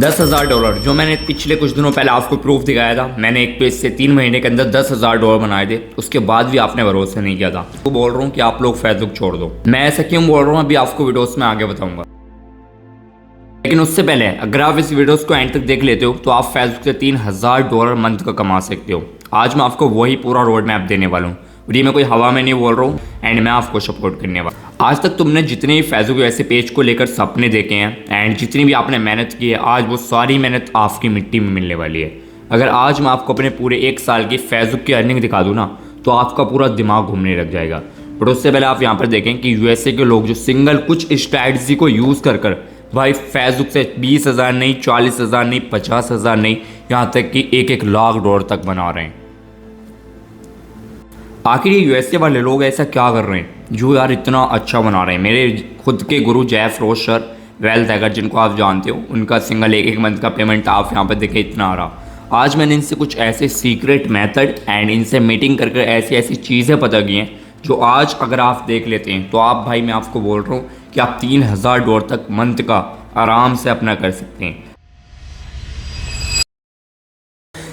$10,000 जो मैंने पिछले कुछ दिनों पहले आपको प्रूफ दिखाया था। मैंने एक पेज से 3 महीने के अंदर $10,000 बनाए थे, उसके बाद भी आपने भरोसा नहीं किया था। तो बोल रहा हूँ कि आप लोग फेसबुक छोड़ दो। मैं ऐसा क्यों बोल रहा हूँ अभी आपको वीडियोस में आगे बताऊंगा, लेकिन उससे पहले अगर आप इस वीडियोस को एंड तक देख लेते हो तो आप फेसबुक से $3,000 मंथ का कमा सकते हो। आज मैं आपको वही पूरा रोड मैप देने वाला हूँ और ये मैं कोई हवा में नहीं बोल रहा हूँ, एंड मैं आपको सपोर्ट करने वाला। आज तक तुमने जितने भी फेसबुक ऐसे पेज को लेकर सपने देखे हैं एंड जितनी भी आपने मेहनत की है, आज वो सारी मेहनत आपकी मिट्टी में मिलने वाली है। अगर आज मैं आपको अपने पूरे 1 साल की फेसबुक की अर्निंग दिखा दूँ ना, तो आपका पूरा दिमाग घूमने लग जाएगा। बट उससे पहले आप यहाँ पर देखें कि यूएसए के लोग जो सिंगल कुछ स्ट्रैटेजी को यूज़ कर भाई फेसबुक से 20,000 नहीं, 40,000 नहीं, 50,000 नहीं, यहाँ तक कि $1 लाख तक बना रहे हैं। आखिर ये यूएसए वाले लोग ऐसा क्या कर रहे हैं जो यार इतना अच्छा बना रहे हैं। मेरे खुद के गुरु जेफ रोशर वेल्थ हैकर, जिनको आप जानते हो, उनका सिंगल 1 मंथ का पेमेंट आप यहाँ पर देखें इतना आ रहा। आज मैंने इनसे कुछ ऐसे सीक्रेट मेथड एंड इनसे मीटिंग करके ऐसी ऐसी चीज़ें पता की हैं जो आज अगर आप देख लेते हैं तो आप, भाई मैं आपको बोल रहा हूँ कि आप $3,000 तक मंथ का आराम से अपना कर सकते हैं।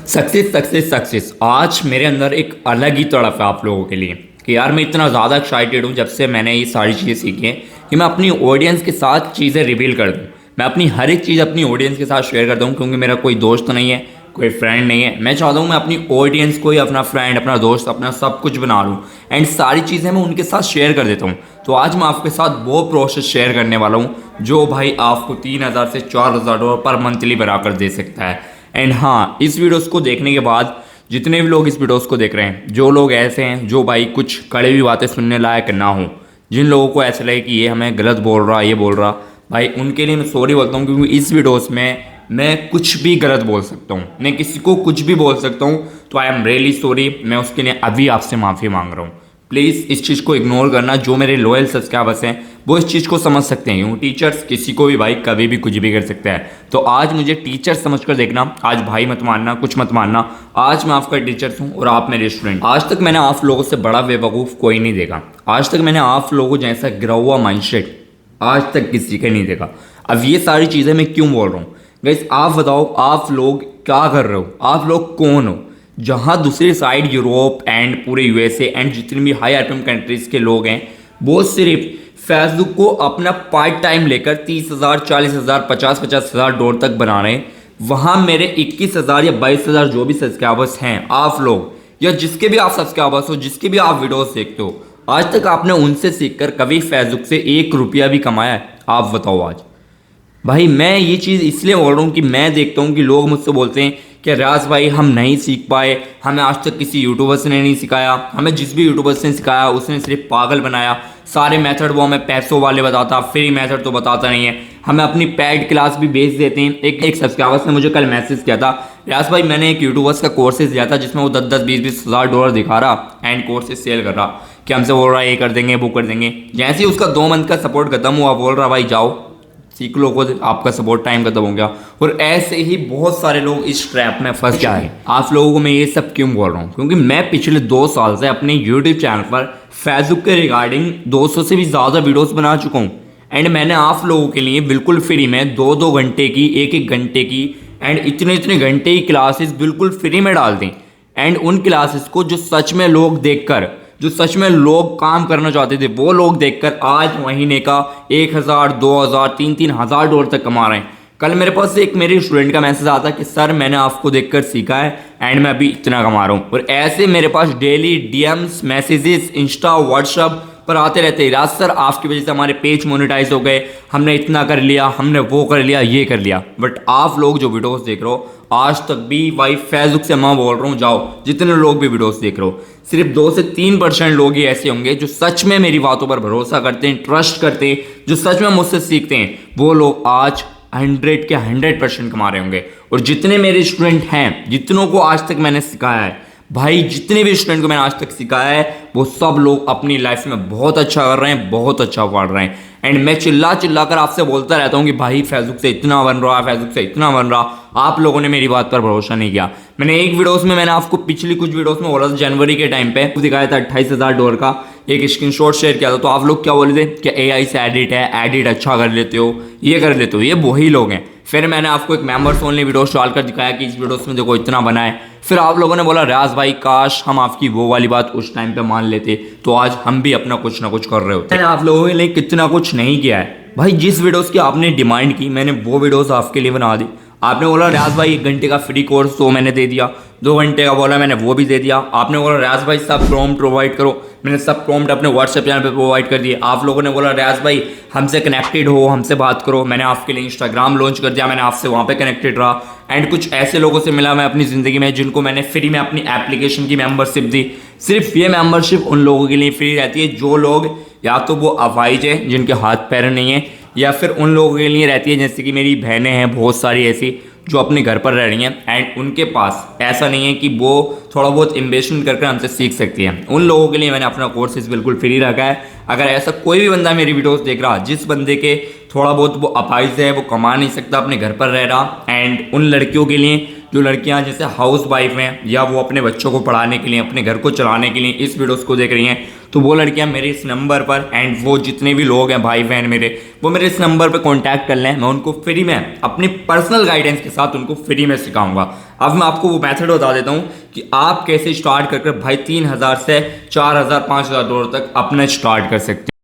Success success success. आज मेरे अंदर एक अलग ही तड़प है आप लोगों के लिए कि यार मैं इतना ज़्यादा एक्साइटेड हूँ जब से मैंने ये सारी चीज़ें सीखी हैं कि मैं अपनी ऑडियंस के साथ चीज़ें रिवील कर दूँ। मैं अपनी हर एक चीज़ अपनी ऑडियंस के साथ शेयर करता हूँ, क्योंकि मेरा कोई दोस्त नहीं है, कोई फ्रेंड नहीं है। मैं चाहता हूँ मैं अपनी ऑडियंस को ही अपना फ्रेंड, अपना दोस्त, अपना सब कुछ बना लूँ एंड सारी चीज़ें मैं उनके साथ शेयर कर देता हूँ। तो आज मैं आपके साथ वो प्रोसेस शेयर करने वाला हूँ जो भाई आपको $3,000 से $4,000 पर मंथली बनाकर दे सकता है। एंड हाँ, इस वीडियोस को देखने के बाद जितने भी लोग इस वीडियोस को देख रहे हैं, जो लोग ऐसे हैं जो भाई कुछ कड़वी बातें सुनने लायक ना हो, जिन लोगों को ऐसा लगे कि ये हमें गलत बोल रहा, ये बोल रहा, भाई उनके लिए मैं सॉरी बोलता हूँ, क्योंकि इस वीडियोस में मैं कुछ भी गलत बोल सकता हूँ, मैं किसी को कुछ भी बोल सकता हूँ। तो आई एम रियली सॉरी, मैं उसके लिए अभी आपसे माफ़ी मांग रहा हूँ। प्लीज़ इस चीज़ को इग्नोर करना। जो मेरे लॉयल सब्सक्राइबर्स हैं वो इस चीज़ को समझ सकते हैं, क्योंकि टीचर्स किसी को भी भाई कभी भी कुछ भी कर सकता है। तो आज मुझे टीचर समझकर देखना, आज भाई मत मानना, कुछ मत मानना। आज मैं आपका टीचर हूँ और आप मेरे स्टूडेंट। आज तक मैंने आप लोगों से बड़ा बेवकूफ़ कोई नहीं देखा। आज तक मैंने आप लोगों जैसा गिरा हुआ माइंडसेट आज तक किसी का नहीं देखा। अब ये सारी चीज़ें मैं क्यों बोल रहा हूँ गाइस, आप बताओ, आप लोग क्या कर रहे हो? आप लोग कौन हो? जहाँ दूसरी साइड यूरोप एंड पूरे यूएसए एंड जितनी भी हाई आइटम कंट्रीज़ के लोग हैं वो सिर्फ फेसबुक को अपना पार्ट टाइम लेकर 30,000, 40,000, 50,000 तक बना रहे हैं। वहाँ मेरे 21,000 या 22,000 जो भी सब्सक्राइबर्स हैं, आप लोग या जिसके भी आप सब्सक्राइबर्स हो, जिसके भी आप वीडियोस देखते हो, आज तक आपने उनसे सीखकर कभी फेसबुक से $1 भी कमाया है? आप बताओ आज। भाई मैं ये चीज़ इसलिए बोल रहा हूँ कि मैं देखता हूँ कि लोग मुझसे बोलते हैं कि राज भाई हम नहीं सीख पाए, हमें आज तक किसी यूट्यूबर से नहीं सिखाया, हमें जिस भी यूट्यूबर से सिखाया उसने सिर्फ पागल बनाया, सारे मेथड वो हमें पैसों वाले बताता, फ्री मेथड तो बताता नहीं है, हमें अपनी पेड क्लास भी बेच देते हैं। एक सब्सक्राइबर्स ने मुझे कल मैसेज किया था, राज भाई मैंने एक यूट्यूबर्स का कोर्सेज दिया था जिसमें वो 10-10, $20,000 दिखा रहा एंड कोर्सेज सेल कर रहा कि हमसे बोल रहा है ये कर देंगे, वो कर देंगे। जैसे ही उसका 2 मंथ का सपोर्ट खत्म हुआ, बोल रहा भाई जाओ सीख लो, खुद आपका सपोर्ट टाइम खत्म हो गया। और ऐसे ही बहुत सारे लोग इस ट्रैप में फंस जाए। आप लोगों को मैं ये सब क्यों बोल रहा हूँ? क्योंकि मैं पिछले 2 साल से अपने यूट्यूब चैनल पर फेसबुक के रिगार्डिंग 200 से भी ज़्यादा वीडियोस बना चुका हूँ एंड मैंने आप लोगों के लिए बिल्कुल फ्री में 2-2 घंटे की, 1-1 घंटे की एंड इतने घंटे की क्लासेस बिल्कुल फ्री में डाल दी। एंड उन क्लासेस को जो सच में लोग देखकर, जो सच में लोग काम करना चाहते थे, वो लोग देखकर आज महीने का 1,000, 2,000, $3,000 तक कमा रहे हैं। कल मेरे पास एक मेरे स्टूडेंट का मैसेज आता कि सर मैंने आपको देखकर सीखा है एंड मैं अभी इतना कमा रहा हूँ। और ऐसे मेरे पास daily DMs, messages Insta, WhatsApp पर आते रहते हैं, राज सर आपकी वजह से हमारे पेज मोनेटाइज हो गए, हमने इतना कर लिया, हमने वो कर लिया, ये कर लिया। बट आप लोग जो वीडियोस देख रहे हो आज तक भी भाई फेसबुक से मैं बोल रहा हूँ, जाओ जितने लोग भी वीडियोस देख रहे हो, सिर्फ 2 से 3% लोग ही ऐसे होंगे जो सच में मेरी बातों पर भरोसा करते हैं, ट्रस्ट करते हैं, जो सच में मुझसे सीखते हैं। वो लोग आज 100 के 100% कमा रहे होंगे। और जितने मेरे स्टूडेंट हैं, जितनों को आज तक मैंने सिखाया है, भाई जितने भी स्टूडेंट को मैंने आज तक सिखाया है, वो सब लोग अपनी लाइफ में बहुत अच्छा कर रहे हैं, बहुत अच्छा पढ़ रहे हैं। एंड मैं चिल्ला कर आपसे बोलता रहता हूँ कि भाई फेसबुक से इतना बन रहा है, फेसबुक से इतना बन रहा। आप लोगों ने मेरी बात पर भरोसा नहीं किया। मैंने एक वीडियोस में मैंने आपको पिछली कुछ वीडियोस में बोला था, जनवरी के टाइम पे दिखाया था $28,000 का एक स्क्रीनशॉट शेयर किया था। तो आप लोग क्या बोले थे कि AI से एडिट है, एडिट अच्छा कर लेते हो, ये कर लेते हो। ये वही लोग हैं फिर मैंने आपको एक मेंबर्स ओनली वीडियोस डालकर दिखाया कि इस वीडियोस में देखो इतना बना है। फिर आप लोगों ने बोला रियाज भाई काश हम आपकी वो वाली बात उस टाइम पे मान लेते, तो आज हम भी अपना कुछ ना कुछ कर रहे होते। मैंने आप लोगों के लिए कितना कुछ नहीं किया है भाई। जिस वीडियोस की आपने डिमांड की मैंने वो वीडियोस आपके लिए बना दी। आपने बोला रियाज भाई 1 घंटे का फ्री कोर्स तो मैंने दे दिया, 2 घंटे का बोला मैंने वो भी दे दिया। आपने बोला रियाज भाई सब प्रॉम्प्ट प्रोवाइड करो, मैंने सब प्रॉम्प्ट अपने व्हाट्सएप चैनल पे प्रोवाइड कर दिए। आप लोगों ने बोला रियाज भाई हमसे कनेक्टेड हो, हमसे बात करो, मैंने आपके लिए इंस्टाग्राम लॉन्च कर दिया, मैंने आपसे वहाँ पे कनेक्टेड रहा। एंड कुछ ऐसे लोगों से मिला मैं अपनी ज़िंदगी में जिनको मैंने फ्री में अपनी एप्लीकेशन की मेंबरशिप दी। सिर्फ ये मेंबरशिप उन लोगों के लिए फ्री रहती है जो लोग या तो वो अपाहिज है जिनके हाथ पैर नहीं है, या फिर उन लोगों के लिए रहती है जैसे कि मेरी बहनें हैं बहुत सारी ऐसी जो अपने घर पर रह रही हैं एंड उनके पास ऐसा नहीं है कि वो थोड़ा बहुत इन्वेस्टमेंट करके हमसे सीख सकती हैं। उन लोगों के लिए मैंने अपना कोर्सेज बिल्कुल फ्री रखा है। अगर ऐसा कोई भी बंदा मेरी वीडियोस देख रहा जिस बंदे के थोड़ा बहुत वो अपाहिज है, वो कमा नहीं सकता, अपने घर पर रह रहा, एंड उन लड़कियों के लिए जो लड़कियां जैसे हाउस वाइफ हैं या वो अपने बच्चों को पढ़ाने के लिए, अपने घर को चलाने के लिए इस वीडियोस को देख रही हैं, तो वो लड़कियां मेरे इस नंबर पर एंड वो जितने भी लोग हैं भाई बहन मेरे, वो मेरे इस नंबर पर कांटेक्ट कर लें। मैं उनको फ्री में अपनी पर्सनल गाइडेंस के साथ उनको फ्री में सिखाऊंगा। अब मैं आपको वो मेथड बता देता हूँ कि आप कैसे स्टार्ट कर भाई 3,000 से 4,000 5,000 डॉलर तक अपना स्टार्ट कर सकते हैं।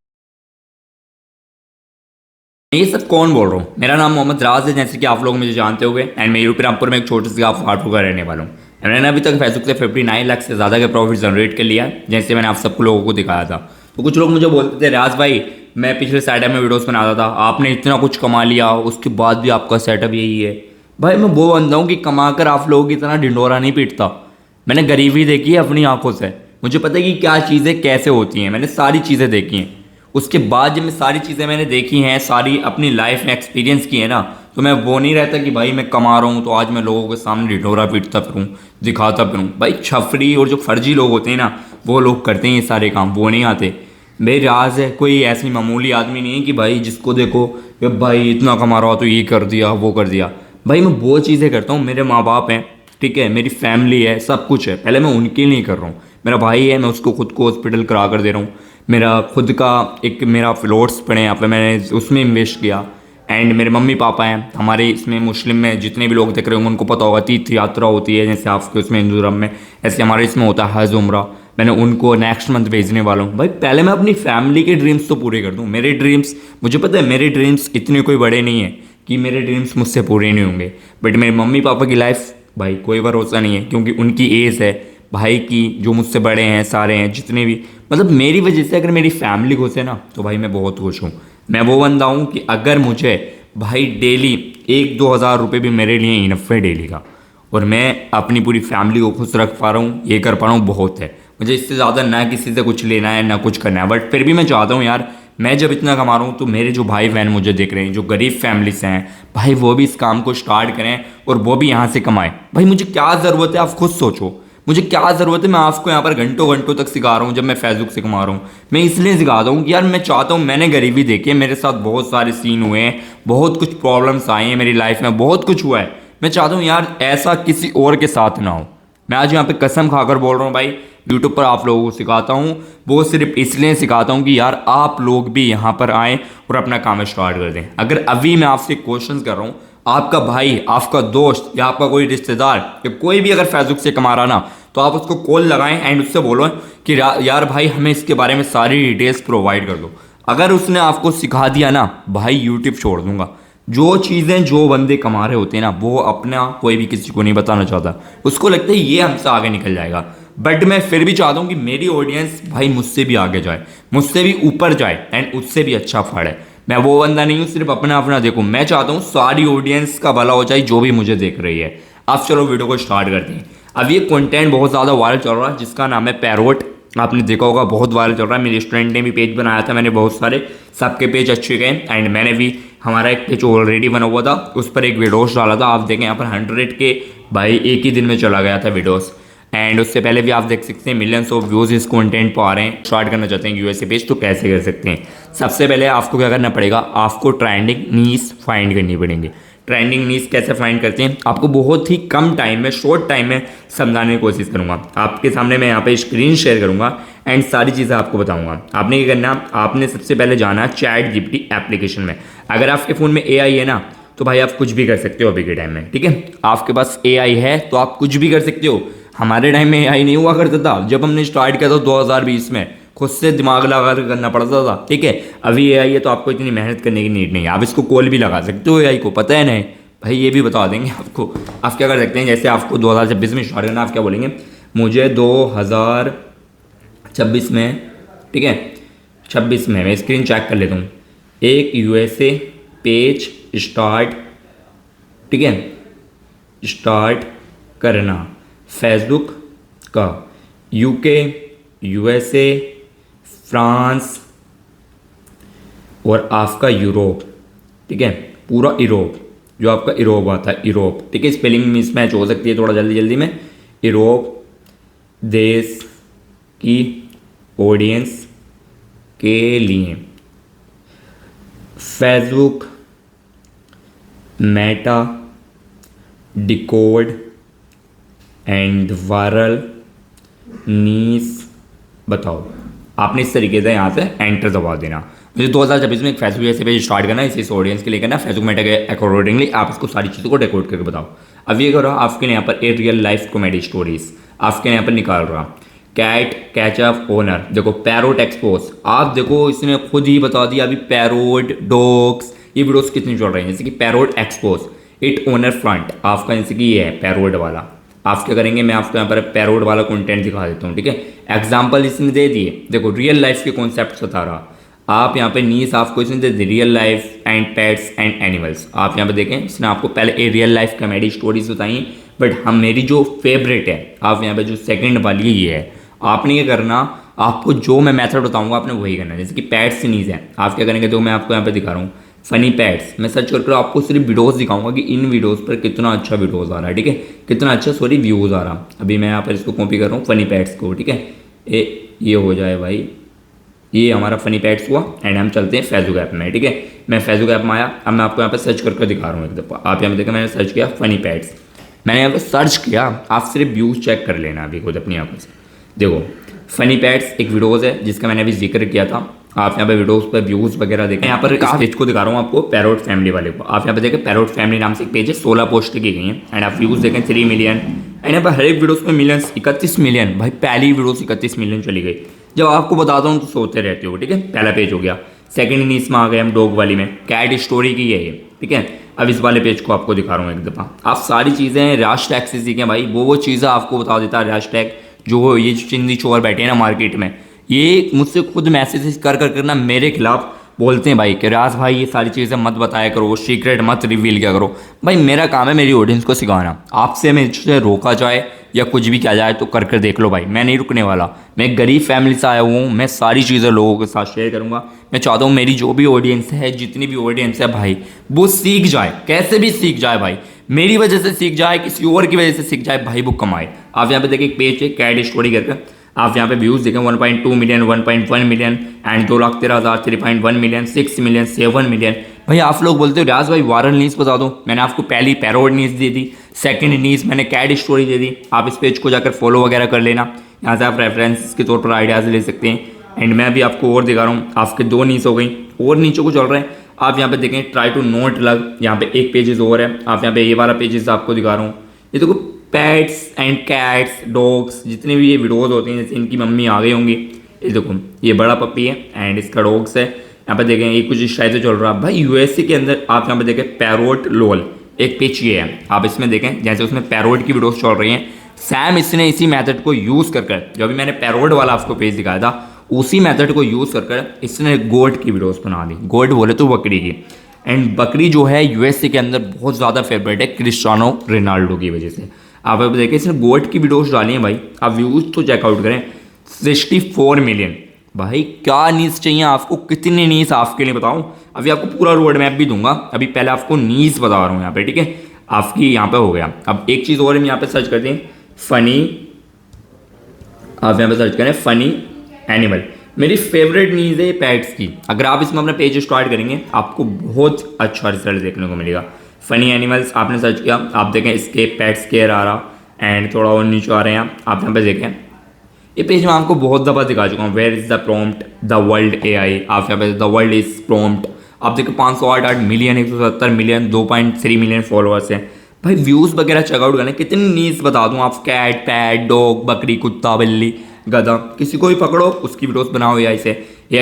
ये सब कौन बोल रहा हूँ, मेरा नाम मोहम्मद राज है, जैसे कि आप लोग मुझे जानते होंगे, एंड मैं यूपी रामपुर में एक छोटे से गाँव फाटू का रहने वाला हूँ। मैंने अभी तक फेसबुक से 59 लाख से ज़्यादा का प्रॉफिट जनरेट कर लिया, जैसे मैंने आप सबको लोगों को दिखाया था। तो कुछ लोग मुझे बोलते थे राज भाई मैं पिछले सैटरडे में वीडियोस बनाता था, आपने इतना कुछ कमा लिया उसके बाद भी आपका सेटअप यही है। भाई मैं वो बंदा हूँ कि कमा कर आप लोगों की तरह ढिंडोरा नहीं पीटता। मैंने गरीबी देखी है अपनी आंखों से, मुझे पता है कि क्या चीज़ें कैसे होती हैं, मैंने सारी चीज़ें देखी हैं। उसके बाद जब मैं सारी चीज़ें मैंने देखी हैं, सारी अपनी लाइफ में एक्सपीरियंस की है ना, तो मैं वो नहीं रहता कि भाई मैं कमा रहा हूँ तो आज मैं लोगों के सामने ढिढोरा पीटता फिरूँ, दिखाता फिरूँ। भाई छफरी और जो फर्जी लोग होते हैं ना वो लोग करते हैं ये सारे काम, वो नहीं आते। मेरी राज है कोई ऐसी मामूली आदमी नहीं है कि भाई जिसको देखो कि भाई इतना कमा रहा हो तो ये कर दिया वो कर दिया। भाई मैं वो चीज़ें करता हूँ, मेरे माँ बाप हैं, ठीक है, मेरी फैमिली है, सब कुछ है, पहले मैं उनके लिए कर रहा हूँ। मेरा भाई है, मैं उसको खुद को हॉस्पिटल करा कर दे रहा हूँ। मेरा खुद का एक मेरा फ्लोट्स पड़े यहाँ पे, मैंने उसमें इन्वेस्ट किया। एंड मेरे मम्मी पापा हैं हमारे, इसमें मुस्लिम में जितने भी लोग देख रहे होंगे उनको पता होगा तीर्थ यात्रा होती है जैसे आपके उसमें हिंदू धर्म में, ऐसे हमारे इसमें होता है हज उम्रा। मैंने उनको नेक्स्ट मंथ भेजने वाला हूँ। भाई पहले मैं अपनी फैमिली के ड्रीम्स तो पूरे कर दूँ। मेरे ड्रीम्स, मुझे पता है मेरे ड्रीम्स इतने कोई बड़े नहीं है कि मेरे ड्रीम्स मुझसे पूरे नहीं होंगे, बट मेरे मम्मी पापा की लाइफ भाई कोई भरोसा नहीं है, क्योंकि उनकी एज है भाई की, जो मुझसे बड़े हैं सारे हैं जितने भी, मतलब मेरी वजह से अगर मेरी फैमिली खुश है ना तो भाई मैं बहुत खुश हूँ। मैं वो बंदा हूँ कि अगर मुझे भाई डेली 1-2 हज़ार रुपये भी मेरे लिए इनफ है डेली का, और मैं अपनी पूरी फैमिली को खुश रख पा रहा हूँ, ये कर पा रहा हूँ, बहुत है। मुझे इससे ज़्यादा ना किसी से कुछ लेना है ना कुछ करना है, बट फिर भी मैं चाहता हूँ यार मैं जब इतना कमा रहा हूँ तो मेरे जो भाई बहन मुझे देख रहे हैं, जो गरीब फैमिली से हैं, भाई वो भी इस काम को स्टार्ट करें और वो भी यहाँ से कमाएं। भाई मुझे क्या ज़रूरत है आप खुद सोचो, मुझे क्या ज़रूरत है, मैं आपको यहाँ पर घंटों घंटों तक सिखा रहा हूँ जब मैं फेसबुक से कमा रहा हूँ। मैं इसलिए सिखाता हूँ कि यार मैं चाहता हूँ, मैंने गरीबी देखी है, मेरे साथ बहुत सारे सीन हुए हैं, बहुत कुछ प्रॉब्लम्स आई हैं मेरी लाइफ में, बहुत कुछ हुआ है। मैं चाहता हूँ यार ऐसा किसी और के साथ ना हो। मैं आज यहाँ पे कसम खाकर बोल रहा हूँ भाई, यूट्यूब पर आप लोगों को सिखाता हूँ, वो सिर्फ इसलिए सिखाता हूँ कि यार आप लोग भी यहाँ पर आएँ और अपना काम स्टार्ट कर दें। अगर अभी मैं आपसे क्वेश्चन कर रहा हूँ, आपका भाई, आपका दोस्त या आपका कोई रिश्तेदार या कोई भी अगर फेसबुक से कमा रहा ना, तो आप उसको कॉल लगाएं एंड उससे बोलो कि यार भाई हमें इसके बारे में सारी डिटेल्स प्रोवाइड कर दो। अगर उसने आपको सिखा दिया ना भाई, यूट्यूब छोड़ दूंगा। जो चीज़ें जो बंदे कमा रहे होते हैं ना वो अपना कोई भी किसी को नहीं बताना चाहता, उसको लगता है ये हमसे आगे निकल जाएगा। बट मैं फिर भी चाहता हूँ कि मेरी ऑडियंस भाई मुझसे भी आगे जाए, मुझसे भी ऊपर जाए एंड उससे भी अच्छा फाड़े। मैं वो बंदा नहीं हूँ सिर्फ अपना अपना देखो, मैं चाहता हूँ सारी ऑडियंस का भला हो जाए जो भी मुझे देख रही है। अब चलो वीडियो को स्टार्ट करते हैं। अब ये कंटेंट बहुत ज़्यादा वायरल चल रहा है जिसका नाम है पैरोट, आपने देखा होगा, बहुत वायरल चल रहा है। मेरे स्टूडेंट ने भी पेज बनाया था, मैंने बहुत सारे, सबके पेज अच्छे गए एंड मैंने भी, हमारा एक पेज ऑलरेडी बना हुआ था, उस पर एक वीडियोस डाला था। आप देखें यहाँ पर 100 के भाई एक ही दिन में चला गया था वीडियोस, एंड उससे पहले भी आप देख सकते हैं मिलियंस ऑफ व्यूज़ इस कंटेंट पर आ रहे हैं। स्टार्ट करना चाहते हैं यूएसए पेज तो कैसे कर सकते हैं? सबसे पहले आपको क्या करना पड़ेगा, आपको ट्रेंडिंग नीश फाइंड करनी पड़ेंगे। ट्रेंडिंग नीश कैसे फाइंड करते हैं आपको बहुत ही कम टाइम में, शॉर्ट टाइम में समझाने की कोशिश करूंगा। आपके सामने मैं यहाँ पे स्क्रीन शेयर करूंगा एंड सारी चीज़ें आपको बताऊंगा। आपने क्या करना, आपने सबसे पहले जाना चैट जीपीटी एप्लीकेशन में। अगर आपके फ़ोन में एआई है ना तो भाई आप कुछ भी कर सकते हो अभी के टाइम में, ठीक है। आपके पास एआई है तो आप कुछ भी कर सकते हो। हमारे टाइम में एआई नहीं हुआ करता था, जब हमने स्टार्ट किया था 2020 में, खुद से दिमाग लगा कर करना पड़ता था, ठीक है। अभी एआई है तो आपको इतनी मेहनत करने की नीड नहीं है, आप इसको कॉल भी लगा सकते हो एआई को, पता है नहीं भाई, ये भी बता देंगे आपको। आप क्या कर सकते हैं, जैसे आपको 2026 में स्टार्ट करना, आप क्या बोलेंगे, मुझे 2026 में, ठीक है, 26 में मैं स्क्रीन चेक कर लेता हूँ, एक यूएसए पेज स्टार्ट, ठीक है, स्टार्ट करना फेसबुक का, यूके, यूएसए, फ्रांस और आपका यूरोप, ठीक है, पूरा यूरोप, जो आपका यूरोप आता है, यूरोप, ठीक है, स्पेलिंग मिसमैच हो सकती है थोड़ा जल्दी जल्दी में। यूरोप देश की ऑडियंस के लिए Facebook Meta decode and viral niche बताओ। आपने इस तरीके से यहाँ से एंटर दबा देना। मुझे 2026 में एक फेसबुक ऐसे पेज स्टार्ट करना है, इस ऑडियंस के लिए करना, फेसबुक मेटा के अकॉर्डिंगली आप इसको सारी चीज़ों को डेकोड करके बताओ। अब ये करो, आपके लिए यहाँ पर ए रियल लाइफ कॉमेडी स्टोरीज आपके यहाँ पर निकाल रहा, कैट कैचअप ओनर, देखो पैरोट एक्सपोज, आप देखो इसने खुद ही बता दिया अभी, पैरोट डॉग्स, ये वीडियोस कितनी चल रही हैं, जैसे कि parrot expose, it owner front, आपका जैसे कि ये है पैरोट वाला। आप क्या करेंगे, मैं आपको यहाँ पर पैरोट वाला कंटेंट दिखा देता हूँ, ठीक है। एग्जाम्पल इसने दे दिए, देखो रियल लाइफ के कॉन्सेप्ट बता रहा, आप यहाँ पे नीस आपको इसने दे दी, real life and pets and animals. आप यहाँ पे देखें, इसने आपको पहले a real life comedy stories बताई, बट हम मेरी जो फेवरेट है, आप यहाँ पे जो सेकंड वाली ये है, आपने ये करना, आपको जो मैं मेथड बताऊंगा आपने वही करना। जैसे कि पैट्स नीज है, आप क्या करेंगे, तो मैं आपको यहाँ पे दिखा रहा हूँ फनी पैट्स, मैं सर्च करके आपको सिर्फ वीडियोस दिखाऊंगा कि इन वीडियोस पर कितना अच्छा वीडियोस आ रहा है, ठीक है, कितना अच्छा सॉरी व्यूज़ आ रहा। अभी मैं यहाँ पर इसको कॉपी कर रहा हूँ फनी पैट्स को, ठीक है, ये हो जाए भाई, ये हमारा फनी पैट्स हुआ, एंड हम चलते हैं फेसबुक ऐप में, ठीक है। मैं फेसबुक ऐप में आया, अब मैं आपको यहाँ पे सर्च करके दिखा रहा हूँ एक दफ़ा। आप यहाँ पे देखें, मैंने सर्च किया फनी पैट्स, मैंने यहाँ पे सर्च किया, आप सिर्फ व्यूज़ चेक कर लेना अभी खुद अपनी आंखों से। देखो फनी पैट्स एक वीडियोज़ है जिसका मैंने अभी जिक्र किया था, आप यहाँ पे वीडियोस पर व्यूज़ वगैरह देखें। यहाँ पर इस पेज को दिखा रहा हूँ आपको, पैरोट फैमिली वाले को, आप यहाँ पे देखें पैरोट फैमिली नाम से एक पेज है, 16 पोस्ट की गई हैं, एंड आप व्यूज़ देखें 3 मिलियन, एंड यहाँ पर हर एक वीडियोस में मिलियंस, 31 मिलियन, भाई पहली वीडियो 31 मिलियन चली गई। जब आपको बताता हूँ तो सोते रहते हो, ठीक है। पहला पेज हो गया, सेकंड नीस में आ गए हम डॉग वाली में, कैट स्टोरी की है ये, ठीक है। अब इस वाले पेज को आपको दिखा रहा हूँ एक दफ़ा, आप सारी चीज़ें रैश टैग से सीखें भाई, वो चीज़ें आपको बता देता है रैश टैग, जो ये चिंदी चोर बैठे हैं ना मार्केट में, ये मुझसे खुद मैसेज कर ना मेरे खिलाफ बोलते हैं भाई कि राज भाई ये सारी चीज़ें मत बताया करो, सीक्रेट मत रिवील किया करो। भाई मेरा काम है मेरी ऑडियंस को सिखाना, आपसे मुझे रोका जाए या कुछ भी किया जाए तो कर देख लो भाई, मैं नहीं रुकने वाला। मैं एक गरीब फैमिली से आया हूँ, मैं सारी चीज़ें लोगों के साथ शेयर करूँगा। मैं चाहता हूँ मेरी जो भी ऑडियंस है, जितनी भी ऑडियंस है भाई, वो सीख जाए, कैसे भी सीख जाए भाई, मेरी वजह से सीख जाए, किसी और की वजह से सीख जाए भाई, वो कमाए। आप यहाँ पे देखिए एक पेज है कैट स्टोरी करके, आप यहाँ पे व्यूज़ देखें 1.2 million, 1.1 million and 2,13,000, 3.1 million, 6 million, 7 million. भाई आप लोग बोलते हो राज भाई वायरल न्यूज़ बता दो, मैंने आपको पहली पैरोट न्यूज़ दे दी, सेकंड न्यूज़ मैंने कैट स्टोरी दे दी। आप इस पेज को जाकर फॉलो वगैरह कर लेना, यहाँ से आप रेफरेंस के तौर पर आइडियाज़ ले सकते हैं। एंड मैं भी आपको और दिखा रहा हूँ, आपके 2 न्यूज़ हो गई, और नीचे को चल रहे हैं। आप यहाँ पे देखें ट्राई टू नोट लग, यहाँ पे एक पेजेस और है, आप यहाँ पे ये वाला पेजेस आपको दिखा रहा हूँ। ये देखो पैट्स एंड कैट्स डॉग्स, जितने भी ये वीडियोस होती हैं, जैसे इनकी मम्मी आ गई होंगी, ये देखो ये बड़ा पप्पी है एंड इसका डॉग्स है। यहाँ पे देखें ये कुछ इस टाइप से चल रहा है भाई यूएसए के अंदर। आप यहाँ पे देखें पैरोट लोल एक पेज ये है, आप इसमें देखें जैसे उसमें पैरोट की वीडियोस चल रही हैं, सैम इसने इसी मेथड को यूज़ कर जो अभी मैंने पैरोट वाला आपको पेज दिखाया था, उसी मेथड को यूज़ कर इसने गोट की वीडियोस बना दी। गोट बोले तो बकरी की, एंड बकरी जो है यूएसए के अंदर बहुत ज़्यादा फेवरेट है क्रिस्टियानो रोनाल्डो की वजह से। आप अब देखिए इसने गोट की वीडियोस डाली हैं भाई, आप व्यूज़ तो चेकआउट करें 64 मिलियन। भाई क्या नीड्स चाहिए आपको, कितनी नीड्स आपके लिए बताऊं, अभी आपको पूरा रोड मैप भी दूंगा। अभी पहले आपको नीड्स बता रहा हूँ यहाँ पे, ठीक है। आपकी यहाँ पे हो गया। अब एक चीज़ और हम यहाँ पे सर्च करते हैं फ़नी, आप यहाँ पे सर्च करें फ़नी एनिमल। मेरी फेवरेट नीड्स है पैट्स की। अगर आप इसमें अपना पेज स्टार्ट करेंगे आपको बहुत अच्छा रिजल्ट देखने को मिलेगा। फ़नी एनिमल्स आपने सर्च किया, आप देखें इसके पेट्स केयर आ रहा एंड थोड़ा और नीचे आ रहे हैं। आप यहाँ पे देखें ये पेज मैं आपको बहुत दफ़ा दिखा चुका हूँ, where is the prompt the world AI. आप यहाँ पे द वर्ल्ड इज़ प्रॉम्प्ट, आप देखो 508 मिलियन, 170 मिलियन, 2.3 मिलियन फॉलोअर्स हैं भाई। व्यूज़ वगैरह चेकआउट करें, कितनी नीड्स बता दूँ आप, कैट, पैट, डॉग, बकरी, कुत्ता, बिल्ली, गधा, किसी को भी पकड़ो उसकी वीडियोस बनाओ एआई